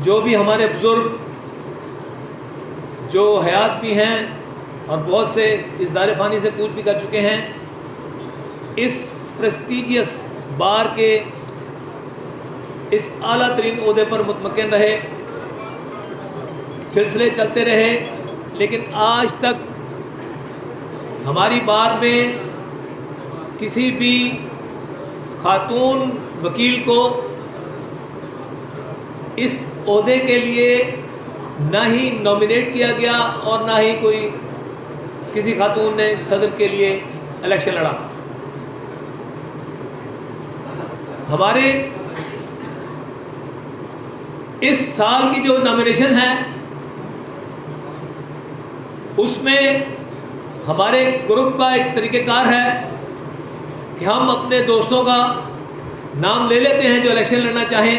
जो भी हमारे बुज़ुर्ग जो हयात भी हैं और बहुत से इस दार फ़ानी से कूच भी कर चुके हैं, इस प्रेस्टीजियस बार के इस आला तरीन ओहदे पर मुतमक्किन रहे, सिलसिले चलते रहे। लेकिन आज तक हमारी बार में किसी भी खातून वकील को इस ओहदे के लिए ना ही नॉमिनेट किया गया और ना ही कोई किसी खातून ने सदर के लिए इलेक्शन लड़ा। हमारे इस साल की जो नॉमिनेशन है उसमें हमारे ग्रुप का एक तरीक़ेकार है कि हम अपने दोस्तों का नाम ले लेते हैं जो इलेक्शन लड़ना चाहें,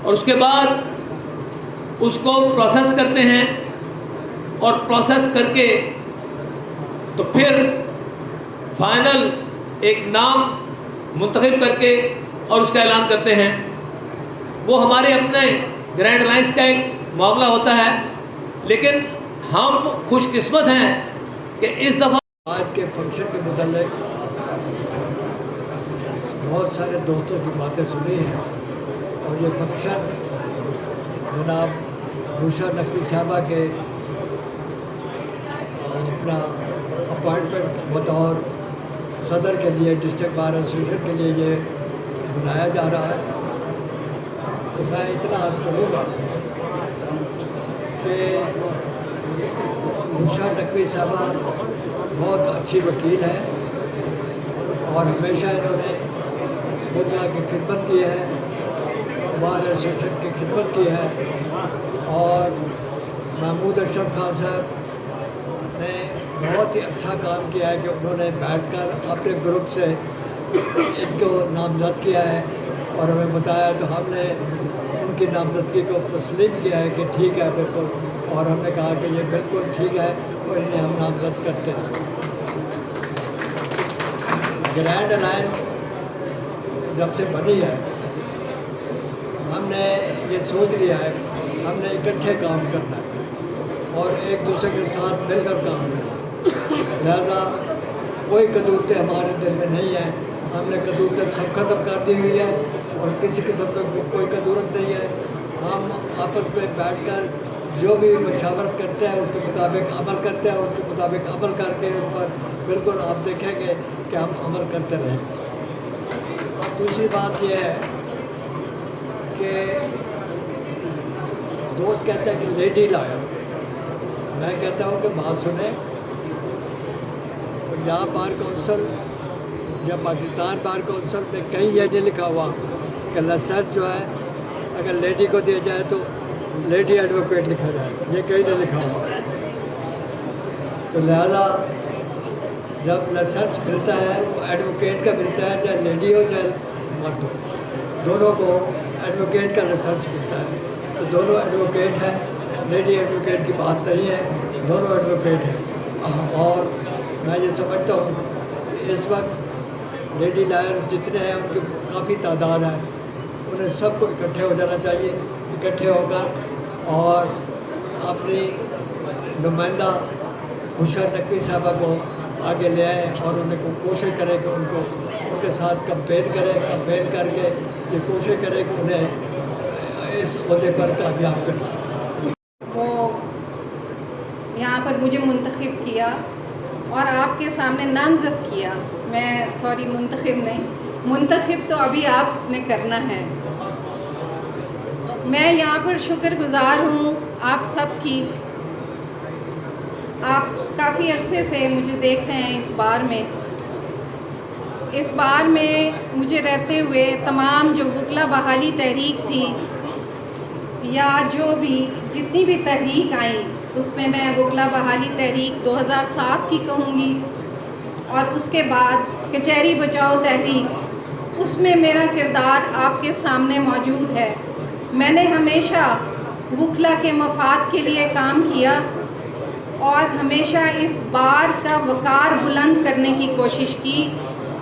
और उसके बाद उसको प्रोसेस करते हैं, और प्रोसेस करके तो फिर फाइनल एक नाम मुंतखब करके और उसका ऐलान करते हैं। वो हमारे अपने ग्रैंड अलायंस का एक मामला होता है, लेकिन हम खुशकिस्मत हैं कि इस दफ़ा आज के फंक्शन के मुतालिक बहुत सारे दोस्तों की बातें सुनी हैं, और ये फंक्शन जनाब भूषा नकवी साहबा के अपना अपॉइंटमेंट बतौर सदर के लिए डिस्ट्रिक्ट बार एसोसिएशन के लिए ये बनाया जा रहा है। तो मैं इतना अर्ज करूँगा कि भूषा नकवी साहबा बहुत अच्छी वकील है और हमेशा इन्होंने मुद्दा की खिदमत की है, बार एसोसिएशन की खिदमत की है। और महमूद अशरफ खान साहब ने बहुत ही अच्छा काम किया है कि उन्होंने बैठकर अपने ग्रुप से इनको नामजद किया है और हमें बताया, तो हमने उनकी नामजदगी को तस्लीम किया है कि ठीक है बिल्कुल, और हमने कहा कि ये बिल्कुल ठीक है और इन्हें हम नामजद करते हैं। ग्रैंड अलायंस जब से बनी है हमने ये सोच लिया है हमने इकट्ठे काम करना है और एक दूसरे के साथ मिलकर काम करना। लिहाजा कोई कदूरतें हमारे दिल में नहीं है, हमने कदूरतें सब खत्म कर दी हुई है और किसी किस्म की कोई कदूरत नहीं है। हम आपस में बैठकर जो भी मशावरत करते हैं उसके मुताबिक अमल करते हैं, उसके मुताबिक अमल करके उन पर बिल्कुल आप देखेंगे कि हम अमल करते रहें। और दूसरी बात यह है कि दोस्त कहते हैं कि लेडी लाया, मैं कहता हूँ कि बात सुने। पंजाब बार कौंसिल या पाकिस्तान बार कौंसिल में कहीं यह नहीं लिखा हुआ कि लाइसेंस जो है अगर लेडी को दिया जाए तो लेडी एडवोकेट लिखा जाए, ये कहीं नहीं लिखा हुआ। तो लिहाजा जब लाइसेंस मिलता है वो एडवोकेट का मिलता है, चाहे लेडी हो चाहे मर्द हो, दोनों को एडवोकेट का लाइसेंस मिलता है। तो दोनों एडवोकेट हैं, लेडी एडवोकेट की बात नहीं है, दोनों एडवोकेट हैं। और मैं ये समझता हूँ कि इस वक्त लेडी लायर्स जितने हैं उनकी काफ़ी तादाद है, उन्हें सबको इकट्ठे हो जाना चाहिए, इकट्ठे होकर और अपनी नुमाइंदा भूषा नकवी साहबा को आगे ले आए और उन्हें कोशिश करें कि उनको उनके साथ कंपेन करें, कंपेन करके ये कोशिश करें कि उन्हें इस ओहदे पर कामयाब करना। वो यहाँ पर मुझे मुंतखब किया और आपके सामने नामज़द किया। मैं सॉरी मुंतखब नहीं, मुंतखब तो अभी आपने करना है। मैं यहाँ पर शुक्रगुज़ार हूँ आप सब की। आप काफ़ी अरसे से मुझे देख रहे हैं इस बार में मुझे रहते हुए तमाम जो वकला बहाली तहरीक थी या जो भी जितनी भी तहरीक आई उसमें मैं वकला बहाली तहरीक 2007 की कहूँगी, और उसके बाद कचहरी बचाओ तहरीक, उसमें मेरा किरदार आपके सामने मौजूद है। मैंने हमेशा वकला के मफाद के लिए काम किया और हमेशा इस बार का वक़ार बुलंद करने की कोशिश की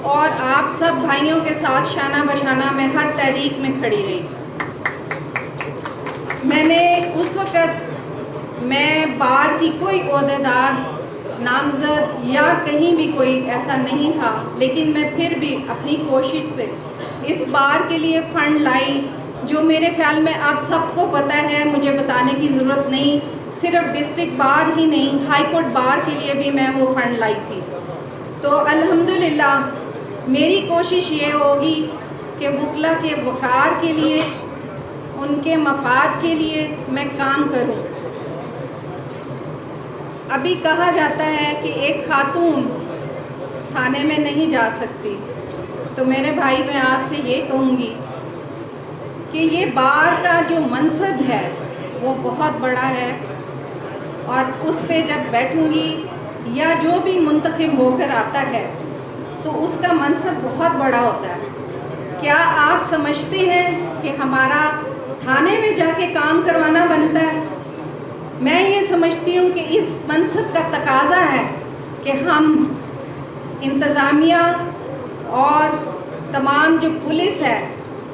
और आप सब भाइयों के साथ शाना बशाना में हर तहरीक में खड़ी रही। मैंने उस वक़्त मैं बार की कोई ओहदेदार नामज़द या कहीं भी कोई ऐसा नहीं था, लेकिन मैं फिर भी अपनी कोशिश से इस बार के लिए फ़ंड लाई, जो मेरे ख़्याल में आप सबको पता है, मुझे बताने की ज़रूरत नहीं। सिर्फ डिस्ट्रिक्ट बार ही नहीं, हाई कोर्ट बार के लिए भी मैं वो फ़ंड लाई थी। तो अल्हम्दुलिल्लाह मेरी कोशिश ये होगी कि वकला के वक़ार के लिए, उनके मफाद के लिए मैं काम करूं। अभी कहा जाता है कि एक खातून थाने में नहीं जा सकती, तो मेरे भाई मैं आपसे ये कहूँगी कि ये बार का जो मनसब है वो बहुत बड़ा है, और उस पे जब बैठूँगी या जो भी मुंतखब होकर आता है तो उसका मनसब बहुत बड़ा होता है। क्या आप समझते हैं कि हमारा थाने में जाके काम करवाना बनता है? मैं ये समझती हूँ कि इस मनसब का तकाज़ा है कि हम इंतज़ामिया और तमाम जो पुलिस है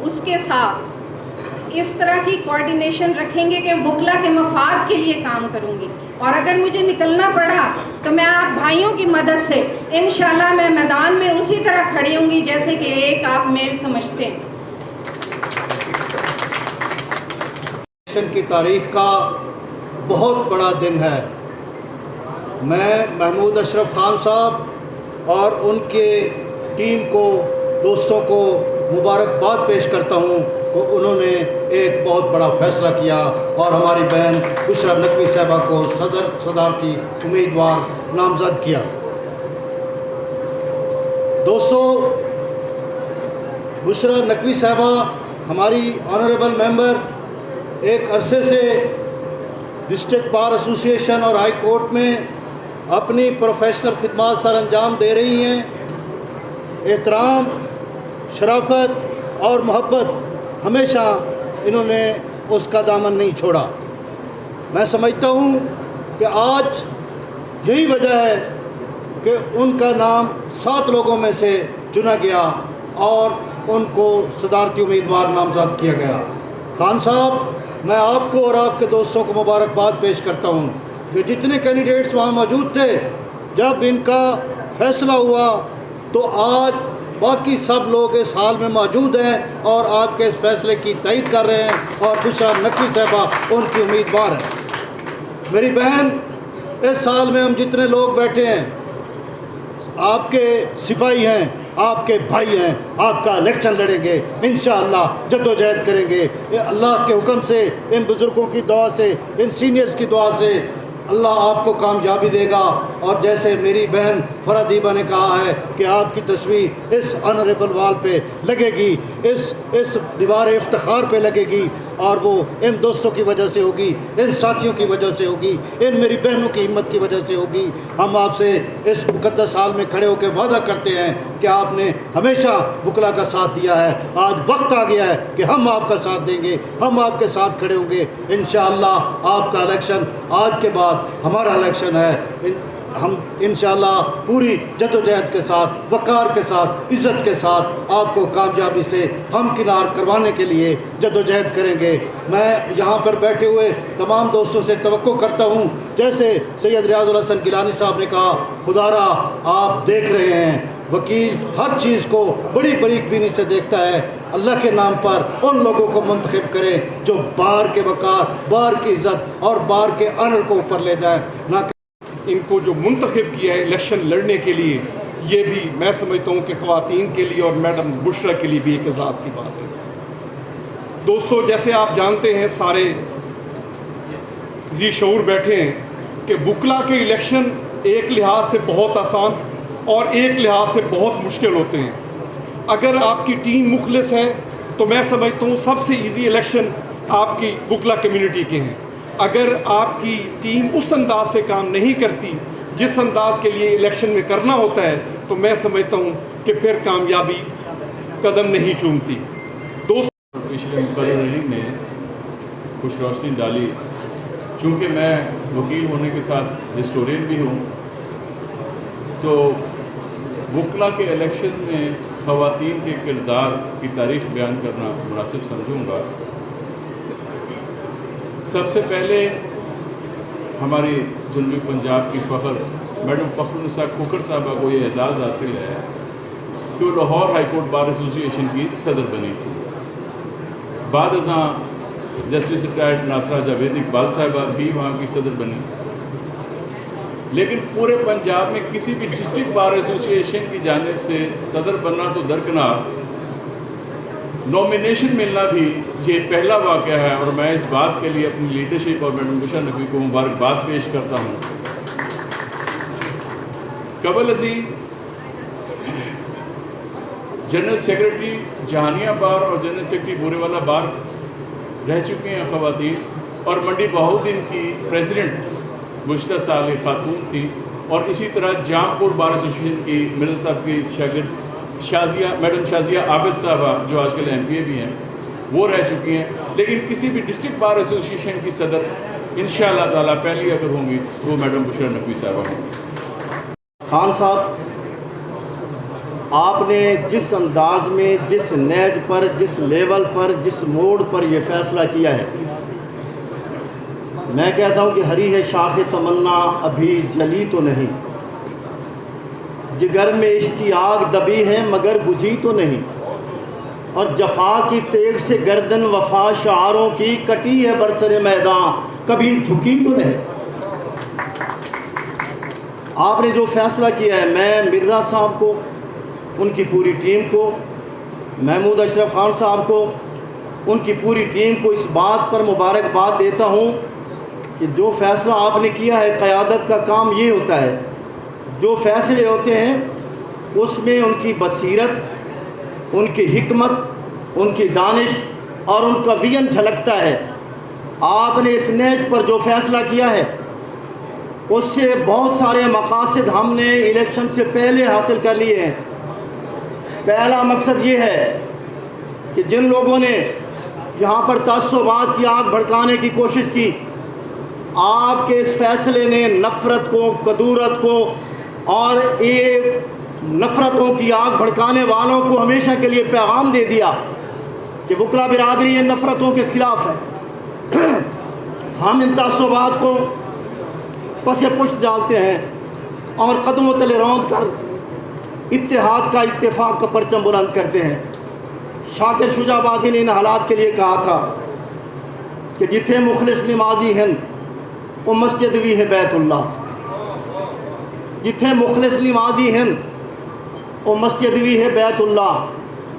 उसके साथ इस तरह की कोऑर्डिनेशन रखेंगे कि वकला के मफाद के लिए काम करूँगी। और अगर मुझे निकलना पड़ा तो मैं आप भाइयों की मदद से इंशाल्लाह मैं मैदान में उसी तरह खड़ी होंगी जैसे कि एक आप मेल समझते हैं। की तारीख का बहुत बड़ा दिन है। मैं महमूद अशरफ खान साहब और उनके टीम को, दोस्तों को मुबारकबाद पेश करता हूँ कि उन्होंने एक बहुत बड़ा फ़ैसला किया और हमारी बहन बुशरा नकवी साहिबा को सदारती उम्मीदवार नामज़द किया। दोस्तों, बुशरा नकवी साहिबा हमारी ऑनरेबल मेंबर एक अरसे से डिस्ट्रिक्ट बार एसोसिएशन और हाई कोर्ट में अपनी प्रोफेशनल खिदमत सर अंजाम दे रही हैं। एहतराम, शराफत और मोहब्बत हमेशा इन्होंने उसका दामन नहीं छोड़ा। मैं समझता हूँ कि आज यही वजह है कि उनका नाम 7 लोगों में से चुना गया और उनको सदारती उम्मीदवार नामज़द किया गया। खान साहब, मैं आपको और आपके दोस्तों को मुबारकबाद पेश करता हूँ कि जितने कैंडिडेट्स वहाँ मौजूद थे, जब इनका फैसला हुआ तो आज बाकी सब लोग इस हाल में मौजूद हैं और आपके इस फैसले की तायद कर रहे हैं और बुशरा नकवी साहिबा उनकी उम्मीदवार है। मेरी बहन, इस साल में हम जितने लोग बैठे हैं आपके सिपाही हैं, आपके भाई हैं, आपका इलेक्शन लड़ेंगे, इंशाअल्लाह जद्दोजहद करेंगे। अल्लाह के हुक्म से, इन बुज़ुर्गों की दुआ से, इन सीनियर्स की दुआ से अल्लाह आपको कामयाबी देगा। और जैसे मेरी बहन फरादीबा ने कहा है कि आपकी तस्वीर इस ऑनरेबल वाल पे लगेगी, इस दीवार इफ्तिखार पे लगेगी, और वो इन दोस्तों की वजह से होगी, इन साथियों की वजह से होगी, इन मेरी बहनों की हिम्मत की वजह से होगी। हम आपसे इस मुक़द्दस हाल में खड़े होकर वादा करते हैं कि आपने हमेशा वकला का साथ दिया है। आज वक्त आ गया है कि हम आपका साथ देंगे, हम आपके साथ खड़े होंगे। इंशाअल्लाह आपका इलेक्शन आज के बाद हमारा इलेक्शन है। हम इंशाअल्लाह पूरी जद्दोजहद के साथ, वक़ार के साथ, इज़्ज़त के साथ आपको कामयाबी से हम किनार करवाने के लिए जद्दोजहद करेंगे। मैं यहाँ पर बैठे हुए तमाम दोस्तों से तवक्को करता हूँ, जैसे सैयद रियाजुल हसन गिलानी साहब ने कहा, खुदारा आप देख रहे हैं, वकील हर चीज़ को बड़ी बारीकबीनी से देखता है। अल्लाह के नाम पर उन लोगों को मुंतखब करें जो बार के वक़ार, बार की इज़्ज़त और बार के ऑनर को ऊपर ले जाए, ना इनको जो मुंतखब किया है इलेक्शन लड़ने के लिए, ये भी मैं समझता हूँ कि ख़वातीन के लिए और मैडम बुशरा के लिए भी एक एजाज़ की बात है। दोस्तों, जैसे आप जानते हैं, सारे जी शऊर बैठे हैं कि वकला के इलेक्शन एक लिहाज से बहुत आसान और एक लिहाज से बहुत मुश्किल होते हैं। अगर आपकी टीम मुखलिस है तो मैं समझता हूँ सबसे इजी इलेक्शन आपकी वकला कम्युनिटी के हैं। अगर आपकी टीम उस अंदाज से काम नहीं करती जिस अंदाज के लिए इलेक्शन में करना होता है, तो मैं समझता हूँ कि फिर कामयाबी कदम नहीं चूमती। दोस्तों, पिछले मुकर्ररीन ने कुछ रोशनी डाली। चूँकि मैं वकील होने के साथ हिस्टोरियन भी हूँ, तो वकला के इलेक्शन में ख़वातीन के किरदार की तारीख़ बयान करना मुनासिब समझूँगा। सबसे पहले हमारे जनूबी पंजाब की फ़ख्र मैडम फ़ख्रुन्निसा खोखर साहबा को ये एजाज़ हासिल है कि वो Lahore high court bar association की सदर बनी थी। बाद अज़ां जस्टिस रिटायर्ड नासरा जावेद इकबाल साहबा भी वहाँ की सदर बनी। लेकिन पूरे पंजाब में किसी भी डिस्ट्रिक्ट बार एसोसिएशन की जानिब से सदर बनना तो दरकिनार, नॉमिनेशन मिलना भी ये पहला वाक़या है। और मैं इस बात के लिए अपनी लीडरशिप और मैडम बुशरा नकवी को मुबारकबाद पेश करता हूँ। कबल अजी जनरल सेक्रेटरी जहानिया बार और जनरल सेक्रेटरी बोरेवाला बार रह चुकी हैं ख़वातीन, और मंडी बहाउद्दीन की प्रेसिडेंट गुज़श्ता साल खातून थी। और इसी तरह जामपुर बार एसोसिएशन की मिर्ज़ा साहब की शागिर्द शाजिया मैडम शाजिया आबिद साहबा जो आजकल MPA भी हैं, वो रह चुकी हैं। लेकिन किसी भी डिस्ट्रिक्ट बार एसोसिएशन की सदर इंशाअल्लाह ताला पहली अगर होंगी वो मैडम बुशरा नकवी साहबा होंगी। खान साहब, आपने जिस अंदाज में, जिस नहज पर, जिस लेवल पर, जिस मोड़ पर यह फ़ैसला किया है, मैं कहता हूँ कि हरी है शाख तमन्ना अभी जली तो नहीं, जिगर में इश्क की आग दबी है मगर बुझी तो नहीं, और जफा की तेग से गर्दन वफा शारों की कटी है बरसरे मैदान कभी झुकी तो नहीं। आपने जो फ़ैसला किया है, मैं मिर्ज़ा साहब को, उनकी पूरी टीम को, महमूद अशरफ खान साहब को, उनकी पूरी टीम को इस बात पर मुबारकबाद देता हूँ कि जो फ़ैसला आपने किया है, क़यादत का काम ये होता है, जो फ़ैसले होते हैं उसमें उनकी बसीरत, उनकी हिकमत, उनकी दानिश और उनका विजन झलकता है। आपने इस नेज पर जो फ़ैसला किया है उससे बहुत सारे मकासद हमने इलेक्शन से पहले हासिल कर लिए हैं। पहला मकसद ये है कि जिन लोगों ने यहाँ पर तअस्सुबात की आग भड़काने की कोशिश की, आपके इस फ़ैसले ने नफ़रत को, कदूरत को और एक नफ़रतों की आग भड़काने वालों को हमेशा के लिए पैगाम दे दिया कि वकला बिरादरी इन नफ़रतों के ख़िलाफ़ है। हम इन तअस्सुबात को पसे पुष्ट डालते हैं और कदमों तले रौंद कर इत्तेहाद का, इत्तेफाक का परचम बुलंद करते हैं। शाकिर शुजाबादी ने इन हालात के लिए कहा था कि जिथे मुखलिस नमाजी हैं वो मस्जिद भी है बैतुल्लाह, जिथे मुखलिस नमाजी हैं वो मस्जिद भी है बैतुल्लाह,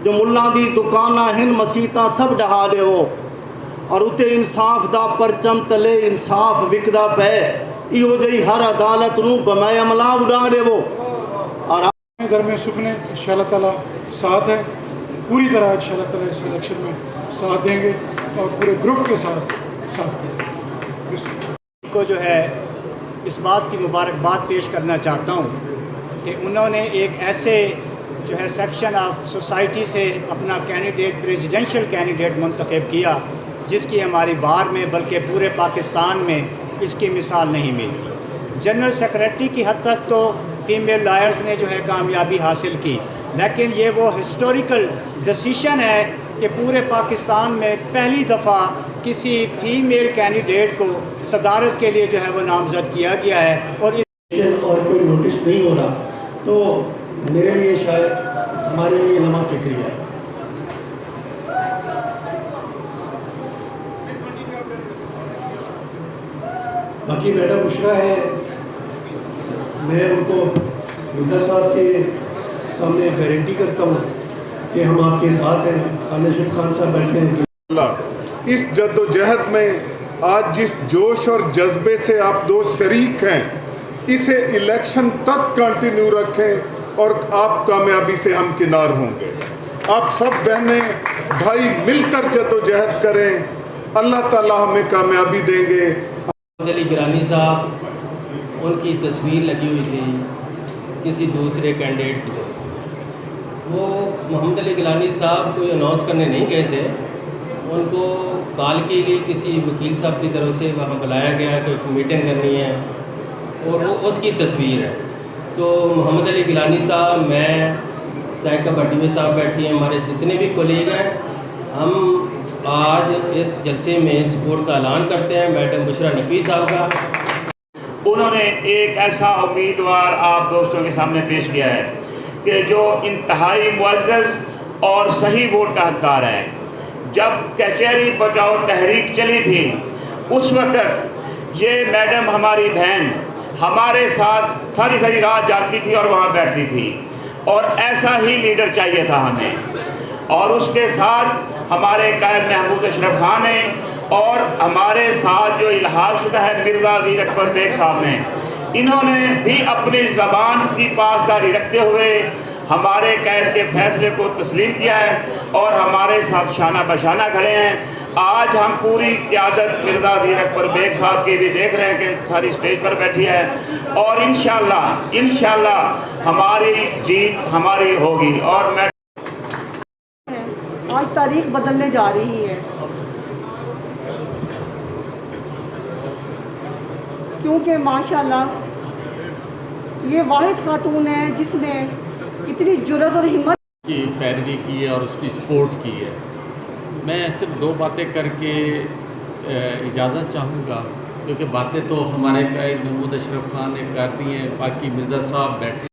जो मुल्ला दी दुकाना हैं मसीता सब डहा दे वो, और उते इंसाफ दा परचम तले इंसाफ विकदा पे, इहो जही हर अदालत नू बमै अमला उड़ा दे वो। और घर में सुख ने इंशाअल्लाह ताला साथ है, पूरी तरह इंशाअल्लाह ताला इस इलेक्शन में साथ देंगे और पूरे ग्रुप के साथ को जो है इस बात की मुबारकबाद पेश करना चाहता हूँ कि उन्होंने एक ऐसे जो है सेक्शन ऑफ सोसाइटी से अपना कैंडिडेट, प्रेसिडेंशियल कैंडिडेट मुंतखब किया जिसकी हमारी बार में बल्कि पूरे पाकिस्तान में इसकी मिसाल नहीं मिलती। जनरल सेक्रेटरी की हद तक तो फीमेल लॉयर्स ने जो है कामयाबी हासिल की, लेकिन ये वो हिस्टोरिकल डिसीशन है कि पूरे पाकिस्तान में पहली दफ़ा किसी फीमेल कैंडिडेट को सदारत के लिए जो है वो नामज़द किया गया है। और कोई नोटिस नहीं हो रहा, तो मेरे लिए शायद हमारे लिए लम्हा फिक्री है। बाकी मैडम बुशरा है, मैं उनको मिर्ज़ा साहब के सामने गारंटी करता हूँ कि हम आपके साथ हैं। खालिद खान साहब बैठे हैं। इस जद्दोजहद में आज जिस जोश और जज्बे से आप दो शरीक हैं, इसे इलेक्शन तक कंटिन्यू रखें और आप कामयाबी से हमकिनार होंगे। आप सब बहनें भाई मिलकर जद्दोजहद करें, अल्लाह ताला हमें कामयाबी देंगे। मोहम्मद अली गिलानी साहब, उनकी तस्वीर लगी हुई थी किसी दूसरे कैंडिडेट की तरफ। वो मोहम्मद अली गिलानी साहब कोई अनाउंस करने नहीं गए थे, उनको कॉल की गई किसी वकील साहब की तरफ से, वहाँ बुलाया गया कि मीटिंग करनी है और वो उसकी तस्वीर है। तो मोहम्मद अली गिलानी साहब, मैं साइका भट्टी में साहब बैठी हैं, हमारे जितने भी कोलीग हैं, हम आज इस जलसे में सपोर्ट का ऐलान करते हैं मैडम बुशरा नकवी साहब का। उन्होंने एक ऐसा उम्मीदवार आप दोस्तों के सामने पेश किया है कि जो इंतहाई मुअज़्ज़ज़ और सही वोट का हकदार है। जब कचहरी बचाओ तहरीक चली थी उस वक्त ये मैडम हमारी बहन हमारे साथ सारी सारी रात जागती थी और वहाँ बैठती थी, और ऐसा ही लीडर चाहिए था हमें। और उसके साथ हमारे कायद महमूद अशरफ खान ने, और हमारे साथ जो इल्हाक़शुदा है मिर्ज़ा अज़ीज़ अकबर बेग साहब ने, इन्होंने भी अपनी ज़बान की पासदारी रखते हुए हमारे कैद के फैसले को तस्लीम किया है और हमारे साथ शाना बशाना खड़े हैं। आज हम पूरी क़यादत मिर्ज़ा अज़ीज़ अकबर बेग साहब की भी देख रहे हैं कि सारी स्टेज पर बैठी है, और इंशाअल्लाह हमारी जीत हमारी होगी। और मैं आज तारीख बदलने जा रही है, क्योंकि माशाल्लाह ये वाहिद खातून है जिसने इतनी जुर्रत और हिम्मत की पैरवी की है और उसकी सपोर्ट की है। मैं सिर्फ 2 बातें करके इजाज़त चाहूँगा, क्योंकि बातें तो हमारे कायद महमूद अशरफ खान ने कर दी हैं। बाकी मिर्ज़ा साहब बैठे